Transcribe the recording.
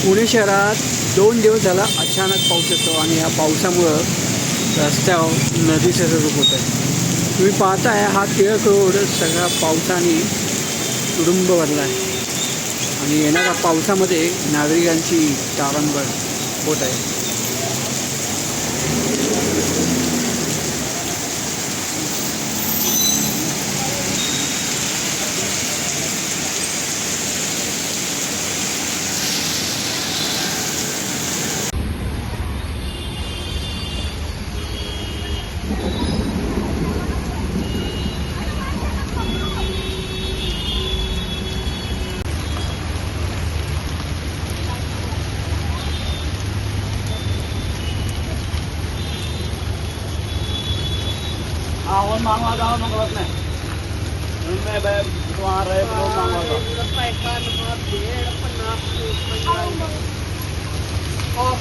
पुणे शहरात 2 दिवस झाला अचानक पाऊस येतो आणि या पावसामुळं रस्त्यावर नदीचं रूप होत आहे. तुम्ही पाहताय हा टिळक रोड सगळा पावसाने तुडुंब भरला आहे आणि येणाऱ्या पावसामध्ये नागरिकांची तारंबळ होत आहे. और मांगवा जाओ मंगलत में उनमें वहाँ रहे वो मांगवा जाओ और